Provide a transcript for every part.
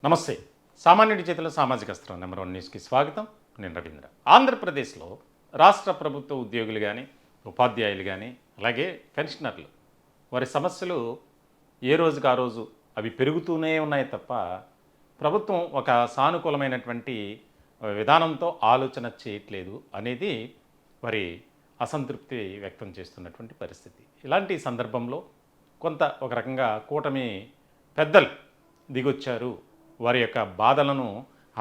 నమస్తే. సామాన్యుడి చేతిలో సామాజిక అస్త్రం నెంబర్ 1 న్యూస్కి స్వాగతం. నేను రవీంద్ర. ఆంధ్రప్రదేశ్లో రాష్ట్ర ప్రభుత్వ ఉద్యోగులు కానీ, ఉపాధ్యాయులు కానీ, అలాగే పెన్షనర్లు వారి సమస్యలు ఏ రోజుకు ఆ రోజు అవి పెరుగుతూనే ఉన్నాయి తప్ప ప్రభుత్వం ఒక సానుకూలమైనటువంటి విధానంతో ఆలోచన చేయట్లేదు అనేది వారి అసంతృప్తి వ్యక్తం చేస్తున్నటువంటి పరిస్థితి. ఇలాంటి సందర్భంలో కొంత ఒక రకంగా కూటమి పెద్దలు దిగొచ్చారు, వారి యొక్క బాధలను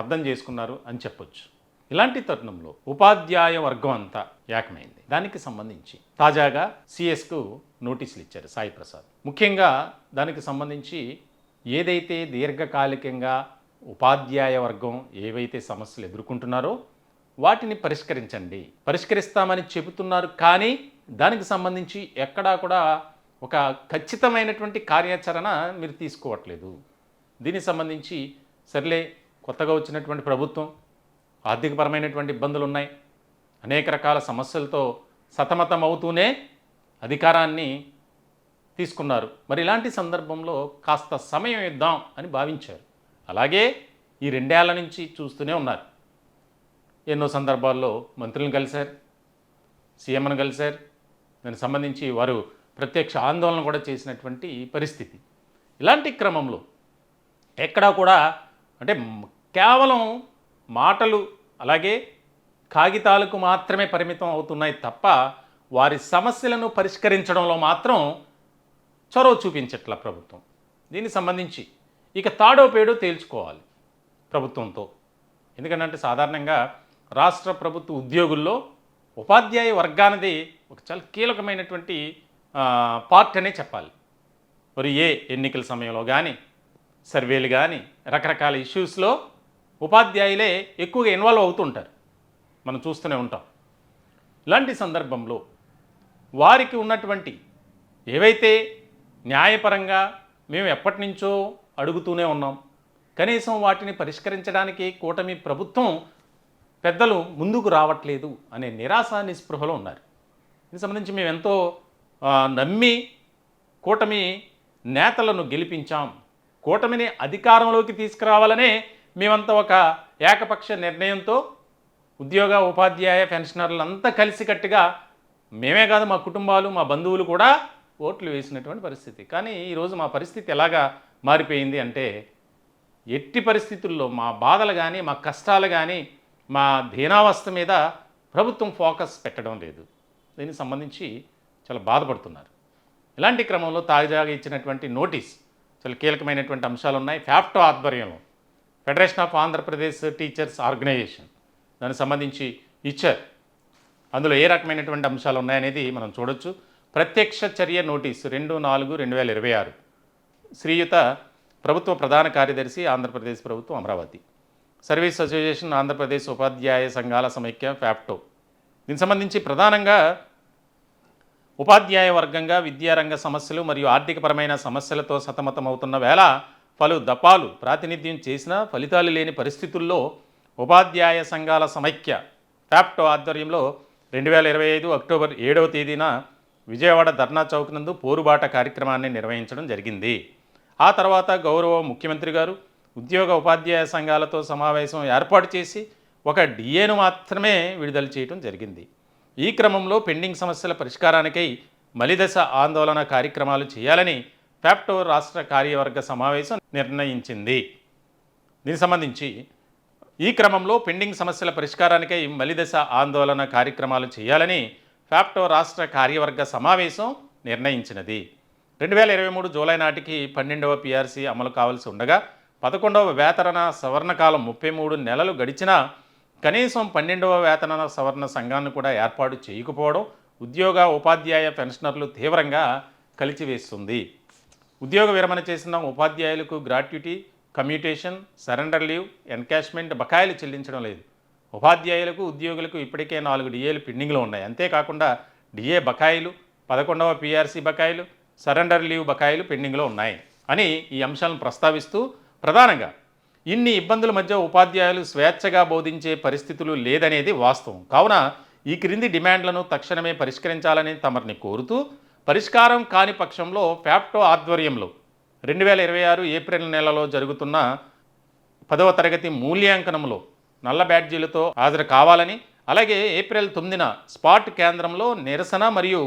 అర్థం చేసుకున్నారు అని చెప్పొచ్చు. ఇలాంటి తరుణంలో ఉపాధ్యాయ వర్గం అంతా ఏకమైంది. దానికి సంబంధించి తాజాగా సిఎస్కు నోటీసులు ఇచ్చారు సాయి ప్రసాద్. ముఖ్యంగా దానికి సంబంధించి ఏదైతే దీర్ఘకాలికంగా ఉపాధ్యాయ వర్గం ఏవైతే సమస్యలు ఎదుర్కొంటున్నారో వాటిని పరిష్కరించండి, పరిష్కరిస్తామని చెబుతున్నారు. కానీ దానికి సంబంధించి ఎక్కడా కూడా ఒక ఖచ్చితమైనటువంటి కార్యాచరణ మీరు తీసుకోవట్లేదు. దీనికి సంబంధించి సర్లే, కొత్తగా వచ్చినటువంటి ప్రభుత్వం, ఆర్థికపరమైనటువంటి ఇబ్బందులు ఉన్నాయి, అనేక రకాల సమస్యలతో సతమతం అవుతూనే అధికారాన్ని తీసుకున్నారు. మరి ఇలాంటి సందర్భంలో కాస్త సమయం ఇద్దాం అని భావించారు. అలాగే ఈ 2 ఏళ్ల నుంచి చూస్తూనే ఉన్నారు. ఎన్నో సందర్భాల్లో మంత్రులను కలిశారు, సీఎంను కలిశారు. దానికి సంబంధించి వారు ప్రత్యక్ష ఆందోళన కూడా చేసినటువంటి పరిస్థితి. ఇలాంటి క్రమంలో ఎక్కడా కూడా అంటే కేవలం మాటలు అలాగే కాగితాలకు మాత్రమే పరిమితం అవుతున్నాయి తప్ప వారి సమస్యలను పరిష్కరించడంలో మాత్రం చొరవ చూపించట్ల ప్రభుత్వం. దీనికి సంబంధించి ఇక తాడో పేడో తేల్చుకోవాలి ప్రభుత్వంతో. ఎందుకంటే సాధారణంగా రాష్ట్ర ప్రభుత్వ ఉద్యోగుల్లో ఉపాధ్యాయ వర్గానిది ఒక చాలా కీలకమైనటువంటి పార్ట్ అనే చెప్పాలి. మరి ఏ ఎన్నికల సమయంలో కానీ, సర్వేలు కానీ, రకరకాల ఇష్యూస్లో ఉపాధ్యాయులే ఎక్కువగా ఇన్వాల్వ్ అవుతుంటారు, మనం చూస్తూనే ఉంటాం. ఇలాంటి సందర్భంలో వారికి ఉన్నటువంటి ఏవైతే న్యాయపరంగా మేము ఎప్పటి నుంచో అడుగుతూనే ఉన్నాం, కనీసం వాటిని పరిష్కరించడానికి కూటమి ప్రభుత్వం పెద్దలు ముందుకు రావట్లేదు అనే నిరాశ నిస్పృహలో ఉన్నారు. దీనికి సంబంధించి మేము ఎంతో నమ్మి కూటమి నేతలను గెలిపించాం, కూటమిని అధికారంలోకి తీసుకురావాలనే మేమంతా ఒక ఏకపక్ష నిర్ణయంతో ఉద్యోగ ఉపాధ్యాయ పెన్షనర్లంతా కలిసికట్టుగా మేమే కాదు మా కుటుంబాలు మా బంధువులు కూడా ఓట్లు వేసినటువంటి పరిస్థితి. కానీ ఈరోజు మా పరిస్థితి ఎలాగా మారిపోయింది అంటే ఎట్టి పరిస్థితుల్లో మా బాధలు కానీ, మా కష్టాలు కానీ, మా దీనావస్థ మీద ప్రభుత్వం ఫోకస్ పెట్టడం లేదు. దీనికి సంబంధించి చాలా బాధపడుతున్నారు. ఇలాంటి క్రమంలో తాజాగా ఇచ్చినటువంటి నోటీస్ చాలా కీలకమైనటువంటి అంశాలు ఉన్నాయి. ఫ్యాప్టో ఆధ్వర్యంలో federation of Andhra Pradesh teachers organisation దానికి సంబంధించి ఇచ్చారు. అందులో ఏ రకమైనటువంటి అంశాలు ఉన్నాయనేది మనం చూడొచ్చు. ప్రత్యక్ష చర్య నోటీసు 2/4/2026 శ్రీయుత ప్రభుత్వ ప్రధాన కార్యదర్శి ఆంధ్రప్రదేశ్ ప్రభుత్వం అమరావతి, సర్వీస్ అసోసియేషన్ ఆంధ్రప్రదేశ్ ఉపాధ్యాయ సంఘాల సమైక్య ఫ్యాప్టో. దీనికి సంబంధించి ప్రధానంగా ఉపాధ్యాయ వర్గంగా విద్యారంగ సమస్యలు మరియు ఆర్థికపరమైన సమస్యలతో సతమతమవుతున్న వేళ పలు దఫాలు ప్రాతినిధ్యం చేసినా ఫలితాలు లేని పరిస్థితుల్లో ఉపాధ్యాయ సంఘాల సమైక్య ఫ్యాప్టో ఆధ్వర్యంలో 2025 అక్టోబర్ 7వ తేదీన విజయవాడ ధర్నా చౌక్ నందు పోరుబాట కార్యక్రమాన్ని నిర్వహించడం జరిగింది. ఆ తర్వాత గౌరవ ముఖ్యమంత్రి గారు ఉద్యోగ ఉపాధ్యాయ సంఘాలతో సమావేశం ఏర్పాటు చేసి ఒక డిఏను మాత్రమే విడుదల చేయడం జరిగింది. ఈ క్రమంలో పెండింగ్ సమస్యల పరిష్కారానికై మలిదశ ఆందోళన కార్యక్రమాలు చేయాలని ఫ్యాప్టో రాష్ట్ర కార్యవర్గ సమావేశం నిర్ణయించింది. దీనికి సంబంధించి ఈ క్రమంలో పెండింగ్ సమస్యల పరిష్కారానికై మలిదశ ఆందోళన కార్యక్రమాలు చేయాలని ఫ్యాప్టో రాష్ట్ర కార్యవర్గ సమావేశం నిర్ణయించినది. 2023 జూలై నాటికి 12వ పిఆర్సీ అమలు కావాల్సి ఉండగా 11వ వేతన సవరణ కాలం 33 నెలలు గడిచినా కనీసం 12వ వేతన సవరణ సంఘాన్ని కూడా ఏర్పాటు చేయకపోవడం ఉద్యోగ ఉపాధ్యాయ పెన్షనర్లు తీవ్రంగా కలిచివేస్తుంది. ఉద్యోగ విరమణ చేసిన ఉపాధ్యాయులకు gratuity, commutation, surrender leave, encashment బకాయిలు చెల్లించడం లేదు. ఉపాధ్యాయులకు ఉద్యోగులకు ఇప్పటికే 4 డిఏలు పెండింగ్లో ఉన్నాయి. అంతేకాకుండా డిఏ బకాయిలు, 11వ పిఆర్సీ బకాయిలు, సరెండర్ లీవ్ బకాయిలు పెండింగ్లో ఉన్నాయి అని ఈ అంశాలను ప్రస్తావిస్తూ ప్రధానంగా ఇన్ని ఇబ్బందుల మధ్య ఉపాధ్యాయులు స్వేచ్ఛగా బోధించే పరిస్థితులు లేదనేది వాస్తవం. కావున ఈ క్రింది డిమాండ్లను తక్షణమే పరిష్కరించాలని తమరిని కోరుతూ పరిష్కారం కాని పక్షంలో ఫ్యాప్టో ఆధ్వర్యంలో 2026 ఏప్రిల్ నెలలో జరుగుతున్న 10వ తరగతి మూల్యాంకనంలో నల్ల బ్యాడ్జీలతో హాజరు కావాలని, అలాగే ఏప్రిల్ 9న స్పాట్ కేంద్రంలో నిరసన మరియు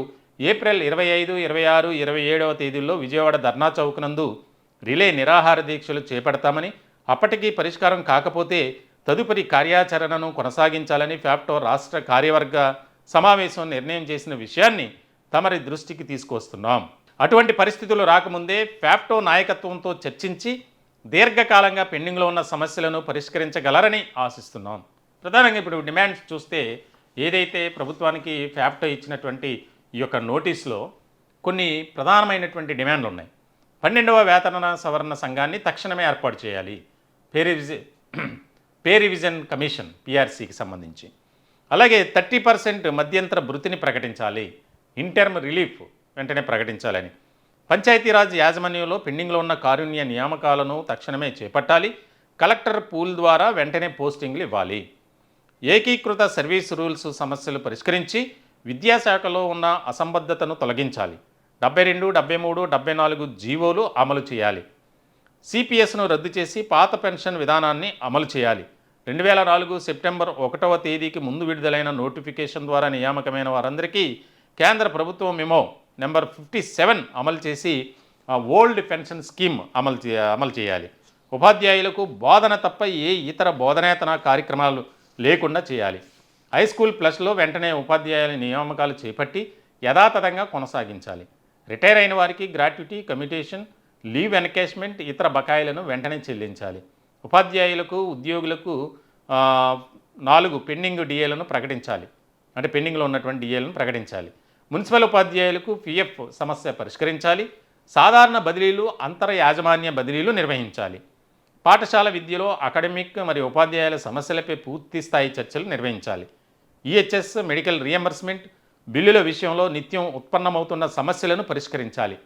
ఏప్రిల్ 25, 26, 27వ తేదీల్లో విజయవాడ ధర్నా చౌక్ నందు రిలే నిరాహార దీక్షలు చేపడతామని, అప్పటికీ పరిష్కారం కాకపోతే తదుపరి కార్యాచరణను కొనసాగించాలని ఫ్యాప్టో రాష్ట్ర కార్యవర్గ సమావేశం నిర్ణయం చేసిన విషయాన్ని తమరి దృష్టికి తీసుకొస్తున్నాం. అటువంటి పరిస్థితులు రాకముందే ఫ్యాప్టో నాయకత్వంతో చర్చించి దీర్ఘకాలంగా పెండింగ్లో ఉన్న సమస్యలను పరిష్కరించగలరని ఆశిస్తున్నాం. ప్రధానంగా ఇప్పుడు డిమాండ్స్ చూస్తే ఏదైతే ప్రభుత్వానికి ఫ్యాప్టో ఇచ్చినటువంటి ఈ యొక్క నోటీస్లో కొన్ని ప్రధానమైనటువంటి డిమాండ్లు ఉన్నాయి. 12వ వేతన సవరణ సంఘాన్ని తక్షణమే ఏర్పాటు చేయాలి. పే రివిజన్ కమిషన్ పిఆర్సీకి సంబంధించి, అలాగే 30% మధ్యంతర భృతిని ప్రకటించాలి. ఇంటర్మ్ రిలీఫ్ వెంటనే ప్రకటించాలని, పంచాయతీరాజ్ యాజమాన్యంలో పెండింగ్లో ఉన్న కారుణ్య నియామకాలను తక్షణమే చేపట్టాలి. కలెక్టర్ పూల్ ద్వారా వెంటనే పోస్టింగ్లు ఇవ్వాలి. ఏకీకృత సర్వీస్ రూల్స్ సమస్యలు పరిష్కరించి విద్యాశాఖలో ఉన్న అసంబద్ధతను తొలగించాలి. 72, 73, 74 జీవోలు అమలు చేయాలి. సిపిఎస్ను రద్దు చేసి పాత పెన్షన్ విధానాన్ని అమలు చేయాలి. 2004 సెప్టెంబర్ 1వ తేదీకి ముందు విడుదలైన నోటిఫికేషన్ ద్వారా నియామకమైన వారందరికీ కేంద్ర ప్రభుత్వం మెమో నెంబర్ 57 అమలు చేసి ఆ ఓల్డ్ పెన్షన్ స్కీమ్ అమలు చేయాలి. ఉపాధ్యాయులకు బోధన తప్ప ఏ ఇతర బోధనేతర కార్యక్రమాలు లేకుండా చేయాలి. హై స్కూల్ ప్లస్లో వెంటనే ఉపాధ్యాయుల నియామకాలు చేపట్టి యథాతథంగా కొనసాగించాలి. రిటైర్ అయిన వారికి గ్రాట్యుటీ, కమ్యూటేషన్, లీవ్ ఎన్కేష్మెంట్, ఇతర బకాయిలను వెంటనే చెల్లించాలి. ఉపాధ్యాయులకు, ఉద్యోగులకు 4 పెండింగ్ డిఏలను ప్రకటించాలి. అంటే పెండింగ్లో ఉన్నటువంటి డిఏలను ప్రకటించాలి. మున్సిపల్ ఉపాధ్యాయులకు పిఎఫ్ సమస్య పరిష్కరించాలి. సాధారణ బదిలీలు, అంతర యాజమాన్య బదిలీలు నిర్వహించాలి. పాఠశాల విద్యలో అకాడమిక్ మరియు ఉపాధ్యాయుల సమస్యలపై పూర్తి స్థాయి చర్చలు నిర్వహించాలి. ఈహెచ్ఎస్, మెడికల్ రియంబర్స్మెంట్ బిల్లుల విషయంలో నిత్యం ఉత్పన్నమవుతున్న సమస్యలను పరిష్కరించాలి.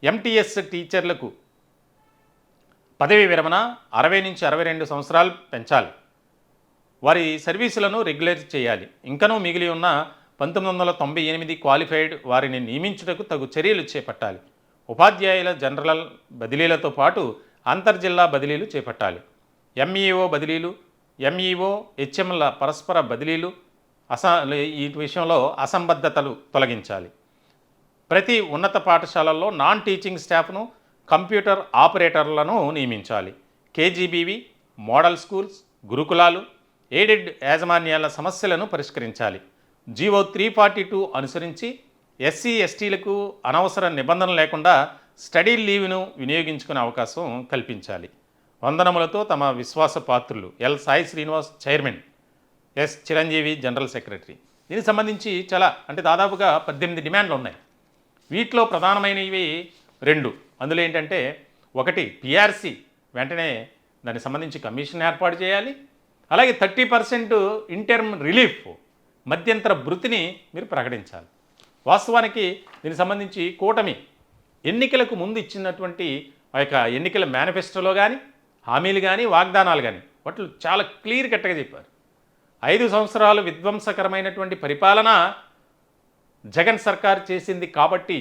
ఎంటీఎస్ టీచర్లకు పదవి విరమణ 60 నుంచి 62 సంవత్సరాలు పెంచాలి. వారి సర్వీసులను రెగ్యులర్ చేయాలి. ఇంకనూ మిగిలి ఉన్న 1998 క్వాలిఫైడ్ వారిని నియమించుటకు తగు చర్యలు చేపట్టాలి. ఉపాధ్యాయుల జనరల్ బదిలీలతో పాటు అంతర్జిల్లా బదిలీలు చేపట్టాలి. ఎంఈఓ బదిలీలు, ఎంఈఓ హెచ్ఎంల పరస్పర బదిలీలు ఈ విషయంలో అసంబద్ధతలు తొలగించాలి. ప్రతి ఉన్నత పాఠశాలల్లో నాన్ టీచింగ్ స్టాఫ్ను, కంప్యూటర్ ఆపరేటర్లను నియమించాలి. కేజీబీవి, మోడల్ స్కూల్స్, గురుకులాలు, ఎయిడెడ్ యాజమాన్యాల సమస్యలను పరిష్కరించాలి. జీవో 342 అనుసరించి ఎస్సీ ఎస్టీలకు అనవసర నిబంధనలు లేకుండా స్టడీ లీవ్ను వినియోగించుకునే అవకాశం కల్పించాలి. వందనములతో తమ విశ్వాస పాత్రులు L Sai Srinivas, chairman, S Chiranjeevi, general secretary. దీనికి సంబంధించి చాలా అంటే దాదాపుగా 18 డిమాండ్లు ఉన్నాయి. వీటిలో ప్రధానమైనవి 2. అందులో ఏంటంటే, ఒకటి పిఆర్సీ వెంటనే దానికి సంబంధించి కమిషన్ ఏర్పాటు చేయాలి. అలాగే 30% ఇంటర్మ్ రిలీఫ్ మధ్యంతర భృతిని మీరు ప్రకటించాలి. వాస్తవానికి దీనికి సంబంధించి కూటమి ఎన్నికలకు ముందు ఇచ్చినటువంటి ఆ యొక్క ఎన్నికల మేనిఫెస్టోలో కానీ, హామీలు కానీ, వాగ్దానాలు కానీ వాటిలో చాలా క్లియర్ కట్గా చెప్పారు. 5 సంవత్సరాలు విధ్వంసకరమైనటువంటి పరిపాలన జగన్ సర్కార్ చేసింది కాబట్టి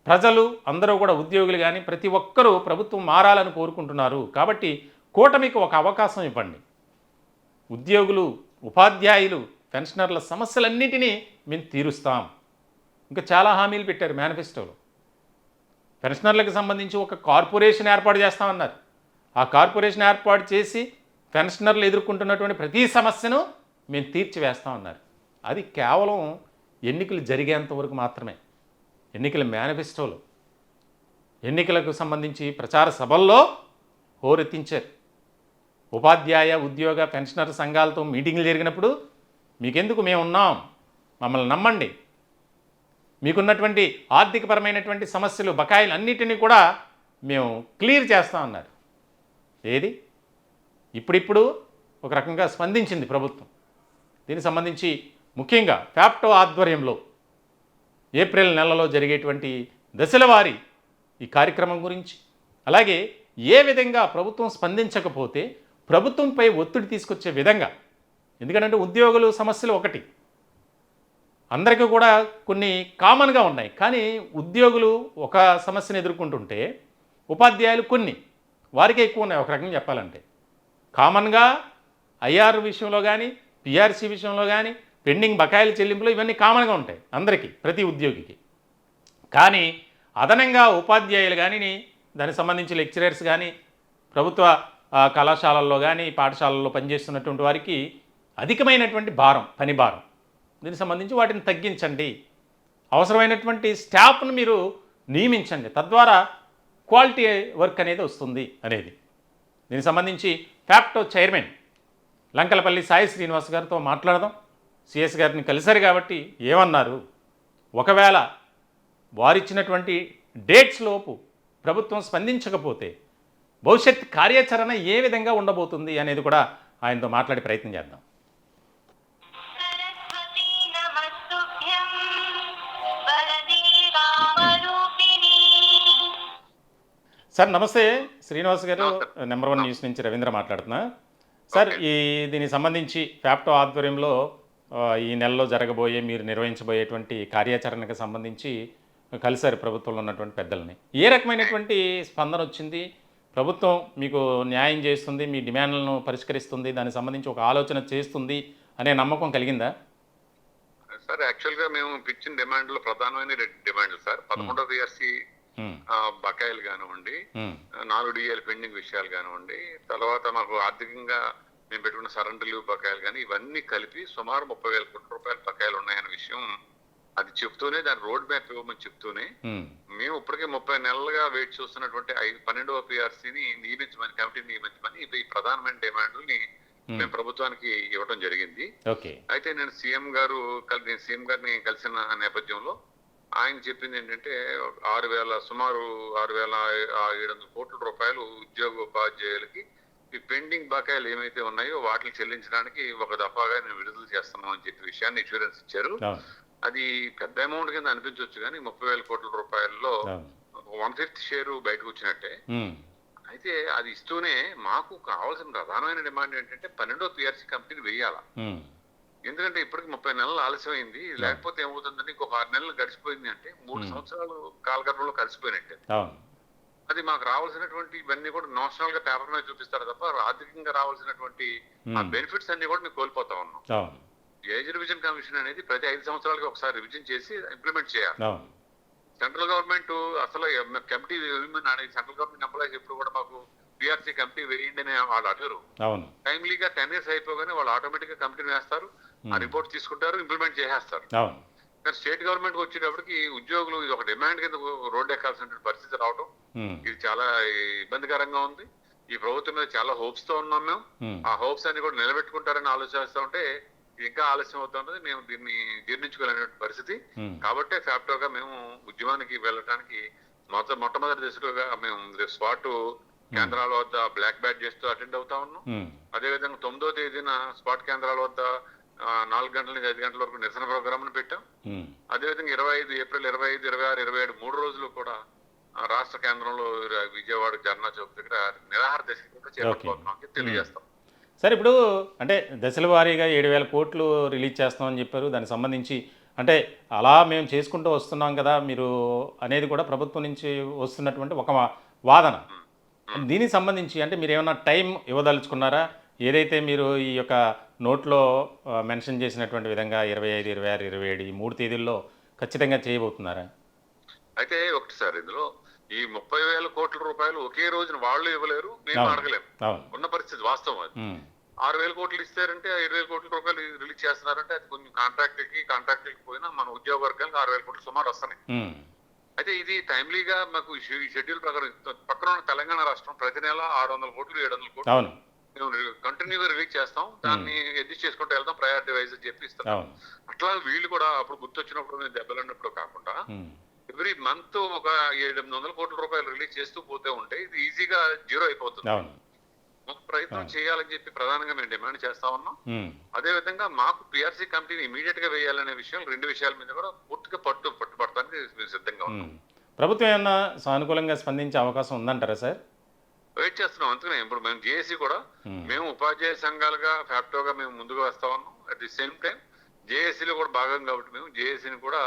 ప్రజలు అందరూ కూడా, ఉద్యోగులు కానీ ప్రతి ఒక్కరూ ప్రభుత్వం మారాలని కోరుకుంటున్నారు. కాబట్టి కూటమికి ఒక అవకాశం ఇవ్వండి. ఉద్యోగులు, ఉపాధ్యాయులు, పెన్షనర్ల సమస్యలన్నింటినీ మేము తీరుస్తాం. ఇంకా చాలా హామీలు పెట్టారు మేనిఫెస్టోలో. పెన్షనర్లకు సంబంధించి ఒక కార్పొరేషన్ ఏర్పాటు చేస్తామన్నారు. ఆ కార్పొరేషన్ ఏర్పాటు చేసి పెన్షనర్లు ఎదుర్కొంటున్నటువంటి ప్రతి సమస్యను మేము తీర్చివేస్తామన్నారు. అది కేవలం ఎన్నికలు జరిగేంత వరకు మాత్రమే. ఎన్నికల మేనిఫెస్టోలో, ఎన్నికలకు సంబంధించి ప్రచార సభల్లో హోరెత్తించారు. ఉపాధ్యాయ, ఉద్యోగ, పెన్షనర్ సంఘాలతో మీటింగ్లు జరిగినప్పుడు మీకెందుకు మేము ఉన్నాం, మమ్మల్ని నమ్మండి, మీకున్నటువంటి ఆర్థికపరమైనటువంటి సమస్యలు, బకాయిలు అన్నిటినీ కూడా మేము క్లియర్ చేస్తామన్నారు. ఏది ఇప్పుడిప్పుడు ఒక రకంగా స్పందించింది ప్రభుత్వం. దీనికి సంబంధించి ముఖ్యంగా ఫ్యాప్టో ఆధ్వర్యంలో ఏప్రిల్ నెలలో జరిగేటువంటి దశల వారీ ఈ కార్యక్రమం గురించి, అలాగే ఏ విధంగా ప్రభుత్వం స్పందించకపోతే ప్రభుత్వంపై ఒత్తిడి తీసుకొచ్చే విధంగా, ఎందుకంటే ఉద్యోగులు సమస్యలు ఒకటి, అందరికీ కూడా కొన్ని కామన్గా ఉన్నాయి. కానీ ఉద్యోగులు ఒక సమస్యను ఎదుర్కొంటుంటే ఉపాధ్యాయులు కొన్ని వారికే ఎక్కువ ఉన్నాయి. ఒక రకంగా చెప్పాలంటే కామన్గా ఐఆర్ విషయంలో కానీ పిఆర్సీ విషయంలో కానీ పెండింగ్ బకాయిల చెల్లింపులు ఇవన్నీ కామన్గా ఉంటాయి అందరికీ, ప్రతి ఉద్యోగికి. కానీ అదనంగా ఉపాధ్యాయులు కానీ, దానికి సంబంధించి లెక్చరర్స్ కానీ, ప్రభుత్వ కళాశాలల్లో కానీ పాఠశాలల్లో పనిచేస్తున్నటువంటి వారికి అధికమైనటువంటి భారం, పని భారం. దీనికి సంబంధించి వాటిని తగ్గించండి, అవసరమైనటువంటి స్టాఫ్ను మీరు నియమించండి, తద్వారా క్వాలిటీ వర్క్ అనేది వస్తుంది అనేది. దీనికి సంబంధించి ఫ్యాప్టో చైర్మన్ లంకలపల్లి సాయి శ్రీనివాస్ గారితో మాట్లాడదాం. సిఎస్ గారిని కలిశారు కాబట్టి ఏమన్నారు, ఒకవేళ వారిచ్చినటువంటి డేట్స్ లోపు ప్రభుత్వం స్పందించకపోతే భవిష్యత్ కార్యాచరణ ఏ విధంగా ఉండబోతుంది అనేది కూడా ఆయనతో మాట్లాడే ప్రయత్నం చేద్దాం. సార్ నమస్తే, శ్రీనివాస్ గారు, నెంబర్ 1 న్యూస్ నుంచి రవీంద్ర మాట్లాడుతున్నా. సార్, దీనికి సంబంధించి ఫ్యాప్టో ఆధ్వర్యంలో ఈ నెలలో జరగబోయే, మీరు నిర్వహించబోయేటువంటి కార్యాచరణకు సంబంధించి కలిసారు ప్రభుత్వంలో ఉన్నటువంటి పెద్దల్ని. ఏ రకమైనటువంటి స్పందన వచ్చింది? ప్రభుత్వం మీకు న్యాయం చేస్తుంది, మీ డిమాండ్లను పరిష్కరిస్తుంది, దానికి సంబంధించి ఒక ఆలోచన చేస్తుంది అనే నమ్మకం కలిగిందా? సార్, యాక్చువల్గా మేము ఇచ్చిన డిమాండ్లో ప్రధానమైన 2 డిమాండ్లు సార్. 11వ పిఆర్సీ బకాయిలు కానివ్వండి, 4 డిఏల పెండింగ్ విషయాలు కానివ్వండి, తర్వాత మాకు ఆర్థికంగా మేము పెట్టుకున్న సరెండర్ లీవ్ బకాయిలు కానీ, ఇవన్నీ కలిపి సుమారు 30,000 కోట్ల రూపాయల బకాయిలు ఉన్నాయన్న విషయం అది చెప్తూనే, దాని రోడ్ మ్యాప్ ఇవ్వమని చెప్తూనే, మేము ఇప్పటికే 30 నెలలుగా వెయిట్ చూస్తున్నటువంటి 12వ పిఆర్సీని నియమించమని, కమిటీని నియమించమని ఈ ప్రధానమైన డిమాండ్లని మేము ప్రభుత్వానికి ఇవ్వడం జరిగింది. అయితే నేను సీఎం గారిని కలిసిన నేపథ్యంలో ఆయన చెప్పింది ఏంటంటే, సుమారు 6,700 కోట్ల రూపాయలు ఉపాధ్యాయులకి ఈ పెండింగ్ బకాయిలు ఏమైతే ఉన్నాయో వాటిని చెల్లించడానికి ఒక దఫాగా నేను విడుదల చేస్తున్నాం అని చెప్పి విషయాన్ని ఇన్సూరెన్స్ ఇచ్చారు. అది పెద్ద అమౌంట్ కింద అనిపించవచ్చు కానీ 30,000 కోట్ల రూపాయల్లో 1/5 షేరు బయటకు వచ్చినట్టే. అయితే అది ఇస్తూనే మాకు కావాల్సిన ప్రధానమైన డిమాండ్ ఏంటంటే 12వ పిఆర్సీ కంపెనీని వేయాలా. ఎందుకంటే ఇప్పటికి 30 నెలలు ఆలస్యమైంది. లేకపోతే ఏమవుతుందంటే ఇంకొక 6 నెలలు గడిచిపోయింది అంటే 3 సంవత్సరాలు కాలగర్భంలో కలిసిపోయినట్టే. అది మాకు రావాల్సినటువంటి ఇవన్నీ కూడా నోషనల్ గా పేపర్ మీద చూపిస్తారు తప్ప ఆర్థికంగా రావాల్సినటువంటి ఆ బెనిఫిట్స్ అన్ని కూడా మేము కోల్పోతా ఉన్నాం. ఏజ్ రివిజన్ కమిషన్ అనేది ప్రతి 5 సంవత్సరాలకి ఒకసారి రివిజన్ చేసి ఇంప్లిమెంట్ చేయాలి. సెంట్రల్ గవర్నమెంట్ అసలు కమిటీ సెంట్రల్ గవర్నమెంట్ ఎంప్లాయీస్ ఎప్పుడు కూడా మాకు పిఆర్సీ కమిటీ వేయండి అని వాళ్ళు అడగరు. టైమ్లీగా 10 years అయిపోగానే వాళ్ళు ఆటోమేటిక్ గా కమిటీని వేస్తారు, ఆ రిపోర్ట్ తీసుకుంటారు, ఇంప్లిమెంట్ చేసేస్తారు. కానీ స్టేట్ గవర్నమెంట్ వచ్చేటప్పటికి ఉద్యోగులు ఇది ఒక డిమాండ్ కింద రోడ్డు ఎక్కాల్సిన పరిస్థితి రావడం ఇది చాలా ఇబ్బందికరంగా ఉంది. ఈ ప్రభుత్వం మీద చాలా హోప్స్ తో ఉన్నాం మేము. ఆ హోప్స్ అన్ని కూడా నిలబెట్టుకుంటారని ఆలోచిస్తూ ఉంటే ఇంకా ఆలస్యం అవుతుంటది. మేము దీన్ని జీర్ణించుకోలేని పరిస్థితి. కాబట్టి ఫ్యాప్టోగా మేము ఉద్యమానికి వెళ్ళడానికి మొట్టమొదటి దశగా మేము స్పాట్ కేంద్రాల వద్ద బ్లాక్ బ్యాట్ చేస్తూ అటెండ్ అవుతా ఉన్నాం. అదేవిధంగా 9వ తేదీన స్పాట్ కేంద్రాల వద్ద 4 గంటల నుంచి 5 గంటల వరకు నిరసన ప్రోగ్రామ్ ని పెట్టాం. అదేవిధంగా ఏప్రిల్ 25, 26, 27 3 రోజులు కూడా రాష్ట్ర కేంద్రంలో విజయవాడ ధర్నా చౌక్ దగ్గర నిరాహార దశ చేపట్టబోతున్నాం తెలియజేస్తాం. సార్, ఇప్పుడు అంటే దశల వారీగా 7,000 కోట్లు రిలీజ్ చేస్తామని చెప్పారు. దానికి సంబంధించి అంటే అలా మేము చేసుకుంటూ వస్తున్నాం కదా మీరు అనేది కూడా ప్రభుత్వం నుంచి వస్తున్నటువంటి ఒక వాదన. దీనికి సంబంధించి అంటే మీరు ఏమైనా టైం ఇవ్వదలుచుకున్నారా? ఏదైతే మీరు ఈ యొక్క నోట్లో మెన్షన్ చేసినటువంటి విధంగా 25, 26, 27 ఈ 3 తేదీల్లో ఖచ్చితంగా చేయబోతున్నారా? అయితే ఒకటి సార్, ఇందులో ఈ 30,000 కోట్ల రూపాయలు ఒకే రోజున వాళ్ళు ఇవ్వలేరు, మేము అడగలేము. ఉన్న పరిస్థితి వాస్తవం. అది 6,000 కోట్లు ఇస్తారంటే 7,000 కోట్ల రూపాయలు రిలీజ్ చేస్తున్నారంటే అది కొంచెం కాంట్రాక్ట్కి పోయినా మన ఉద్యోగ వర్గాలకు 6,000 కోట్లు సుమారు వస్తున్నాయి. అయితే ఇది టైమ్లీగా మాకు ఈ షెడ్యూల్ ప్రకారం పక్కన ఉన్న తెలంగాణ రాష్ట్రం ప్రతి నెల 600 కోట్లు 700 కోట్లు మేము కంటిన్యూగా రిలీజ్ చేస్తాం. దాన్ని అడ్జస్ట్ చేసుకుంటూ వెళ్తాం, ప్రయారిటీ వైజ్ చెప్పి ఇస్తాం. అట్లా వీళ్ళు కూడా అప్పుడు గుర్తొచ్చినప్పుడు దెబ్బలన్నప్పుడు కాకుండా ఎవ్రీ మంత్ ఒక 700-800 కోట్ల రూపాయలు రిలీజ్ చేస్తూ పోతే ఉంటే ఇది ఈజీగా జీరో అయిపోతుంది. ప్రయత్నం చేయాలని చెప్పి ప్రధానంగా మేము డిమాండ్ చేస్తా ఉన్నాం. అదే విధంగా మాకు పిఆర్సీ కమిటీని ఇమీడియట్ గా వేయాలనే విషయం 2 విషయాల మీద కూడా పూర్తిగా పట్టుబడటానికి సిద్ధంగా ఉన్నాం. ప్రభుత్వం ఏమన్నా సానుకూలంగా స్పందించే అవకాశం ఉందంటారా సార్? వెయిట్ చేస్తున్నాం. అందుకనే ఇప్పుడు మేము జేఏసీ కూడా మేము ఉపాధ్యాయ సంఘాలుగా ఫ్యాప్టోగా మేము ముందుకు వస్తా ఉన్నాం. అట్ ది సేమ్ టైం జేఏసీలో కూడా భాగం కాబట్టి మేము జేఏసీని కూడా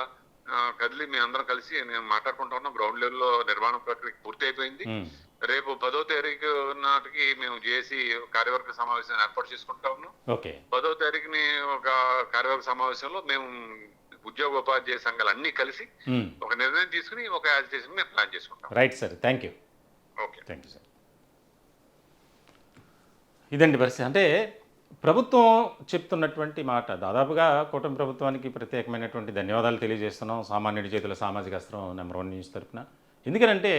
కదిలి మేము అందరం కలిసి నేను మాట్లాడుకుంటా ఉన్నాం. గ్రౌండ్ లెవెల్లో నిర్మాణ ప్రక్రియ పూర్తి అయిపోయింది. రేపు 10వ తారీఖు నాటికి మేము జేఏసీ కార్యవర్గ సమావేశం ఏర్పాటు చేసుకుంటా ఉన్నాం. ఓకే. 10వ తారీఖుని ఒక కార్యవర్గ సమావేశంలో మేము ఉద్యోగ ఉపాధ్యాయ సంఘాలు అన్ని కలిసి ఒక నిర్ణయం తీసుకుని ఒక యాజిటేషన్ మేము ప్లాన్ చేసుకుంటాం. Right sir, thank you. Okay, thank you sir. ఇదండి పరిస్థితి. అంటే ప్రభుత్వం చెప్తున్నటువంటి మాట దాదాపుగా కూటమి ప్రభుత్వానికి ప్రత్యేకమైనటువంటి ధన్యవాదాలు తెలియజేస్తున్నాం సామాన్యుడి చేతుల సామాజిక అస్త్రం నెంబర్ 1 న్యూస్ తరఫున. ఎందుకంటే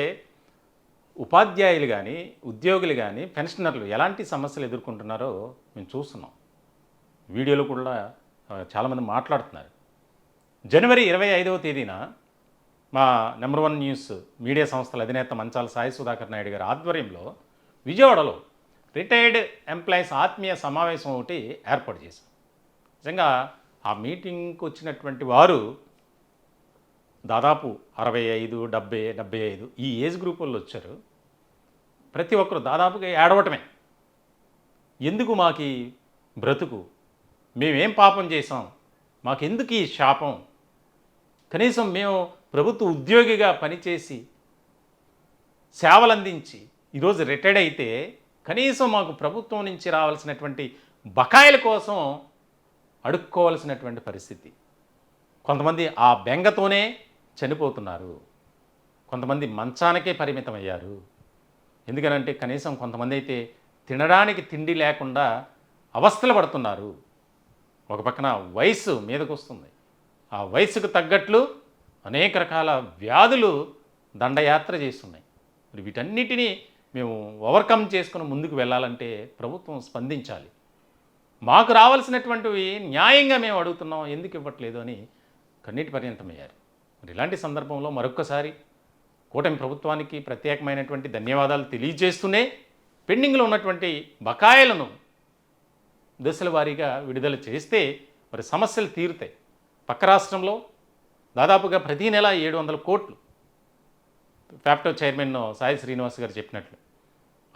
ఉపాధ్యాయులు కానీ ఉద్యోగులు కానీ పెన్షనర్లు ఎలాంటి సమస్యలు ఎదుర్కొంటున్నారో మేము చూస్తున్నాం. వీడియోలు కూడా చాలామంది మాట్లాడుతున్నారు. జనవరి 25వ తేదీన మా నెంబర్ 1 న్యూస్ మీడియా సంస్థల అధినేత మంచాల సాయి సుధాకర్ నాయుడు గారి ఆధ్వర్యంలో విజయవాడలో రిటైర్డ్ ఎంప్లాయీస్ ఆత్మీయ సమావేశం ఒకటి ఏర్పాటు చేశాం. నిజంగా ఆ మీటింగ్కి వచ్చినటువంటి వారు దాదాపు 65, 70, 75 ఈ ఏజ్ గ్రూప్ వాళ్ళు వచ్చారు. ప్రతి ఒక్కరు దాదాపుగా ఏడవటమే. ఎందుకు మాకు బ్రతుకు, మేమేం పాపం చేసాం, మాకెందుకు ఈ శాపం, కనీసం మేము ప్రభుత్వ ఉద్యోగిగా పనిచేసి సేవలు అందించి ఈరోజు రిటైర్డ్ అయితే కనీసం మాకు ప్రభుత్వం నుంచి రావాల్సినటువంటి బకాయిల కోసం అడుక్కోవాల్సినటువంటి పరిస్థితి. కొంతమంది ఆ బెంగతోనే చనిపోతున్నారు, కొంతమంది మంచానికే పరిమితమయ్యారు. ఎందుకనంటే కనీసం కొంతమంది అయితే తినడానికి తిండి లేకుండా అవస్థలు పడుతున్నారు. ఒక పక్కన వయసు మీదకు వస్తుంది, ఆ వయసుకు తగ్గట్లు అనేక రకాల వ్యాధులు దండయాత్ర చేస్తున్నాయి. మరి వీటన్నిటినీ మేము ఓవర్కమ్ చేసుకుని ముందుకు వెళ్ళాలంటే ప్రభుత్వం స్పందించాలి. మాకు రావాల్సినటువంటివి న్యాయంగా మేము అడుగుతున్నాం, ఎందుకు ఇవ్వట్లేదు అని కన్నీటి పర్యంతమయ్యారు. మరి ఇలాంటి సందర్భంలో మరొక్కసారి కూటమి ప్రభుత్వానికి ప్రత్యేకమైనటువంటి ధన్యవాదాలు తెలియజేస్తూనే పెండింగ్లో ఉన్నటువంటి బకాయిలను దశల వారీగా విడుదల చేస్తే మరి సమస్యలు తీరుతాయి. పక్క రాష్ట్రంలో దాదాపుగా ప్రతీ నెల 700 కోట్లు ఫ్యాప్టో చైర్మన్ సాయి శ్రీనివాస్ గారు చెప్పినట్లు,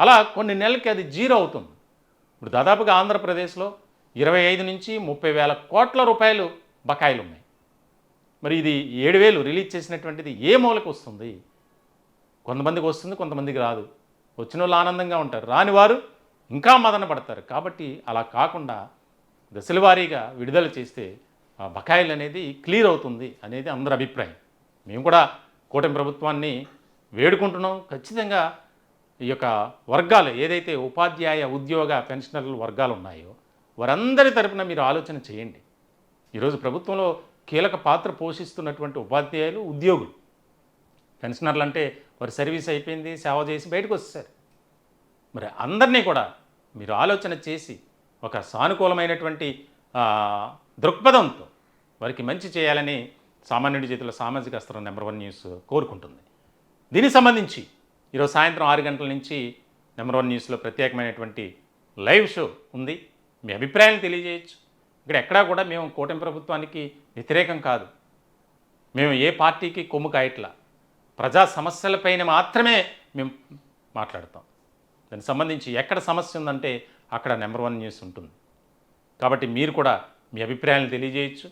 అలా కొన్ని నెలలకి అది జీరో అవుతుంది. ఇప్పుడు దాదాపుగా ఆంధ్రప్రదేశ్లో 25 నుంచి 30 వేల కోట్ల రూపాయలు బకాయిలు ఉన్నాయి. మరి ఇది 7,000 రిలీజ్ చేసినటువంటిది ఏ మూలకు వస్తుంది? కొంతమందికి వస్తుంది, కొంతమందికి రాదు. వచ్చిన వాళ్ళు ఆనందంగా ఉంటారు, రాని వారు ఇంకా మదన పడతారు. కాబట్టి అలా కాకుండా దశల వారీగా విడుదల చేస్తే ఆ బకాయిలు అనేది క్లియర్ అవుతుంది అనేది అందరి అభిప్రాయం. మేము కూడా కూటమి ప్రభుత్వాన్ని వేడుకుంటున్నాం. ఖచ్చితంగా ఈ యొక్క వర్గాలు ఏదైతే ఉపాధ్యాయ ఉద్యోగ పెన్షనర్ల వర్గాలు ఉన్నాయో వారందరి తరపున మీరు ఆలోచన చేయండి. ఈరోజు ప్రభుత్వంలో కీలక పాత్ర పోషిస్తున్నటువంటి ఉపాధ్యాయులు ఉద్యోగులు, పెన్షనర్లు అంటే వారి సర్వీస్ అయిపోయింది, సేవ చేసి బయటకు వచ్చేసారు. మరి అందరినీ కూడా మీరు ఆలోచన చేసి ఒక సానుకూలమైనటువంటి దృక్పథంతో వారికి మంచి చేయాలని సామాన్యుడి చేతుల సామాజిక అస్త్రం నెంబర్ 1 న్యూస్ కోరుకుంటుంది. దీనికి సంబంధించి ఈరోజు సాయంత్రం 6 గంటల నుంచి నెంబర్ 1 న్యూస్లో ప్రత్యేకమైనటువంటి లైవ్ షో ఉంది. మీ అభిప్రాయాలు తెలియజేయచ్చు. ఇక్కడ ఎక్కడా కూడా మేము కూటమి ప్రభుత్వానికి వ్యతిరేకం కాదు, మేము ఏ పార్టీకి కొమ్ము కాయట్లా, ప్రజా సమస్యలపైన మాత్రమే మేము మాట్లాడతాం. దానికి సంబంధించి ఎక్కడ సమస్య ఉందంటే అక్కడ నెంబర్ 1 న్యూస్ ఉంటుంది. కాబట్టి మీరు కూడా మీ అభిప్రాయాలను తెలియజేయచ్చు.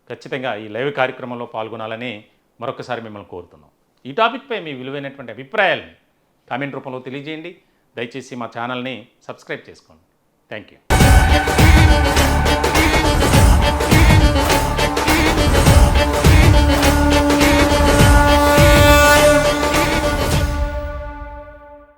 ఖచ్చితంగా ఈ లైవ్ కార్యక్రమంలో పాల్గొనాలని మరొకసారి మిమ్మల్ని కోరుతున్నాం. ఈ టాపిక్పై మీ విలువైనటువంటి అభిప్రాయాలని కామెంట్ రూపంలో తెలియజేయండి. దయచేసి మా ఛానల్ని సబ్స్క్రైబ్ చేసుకోండి. Thank you.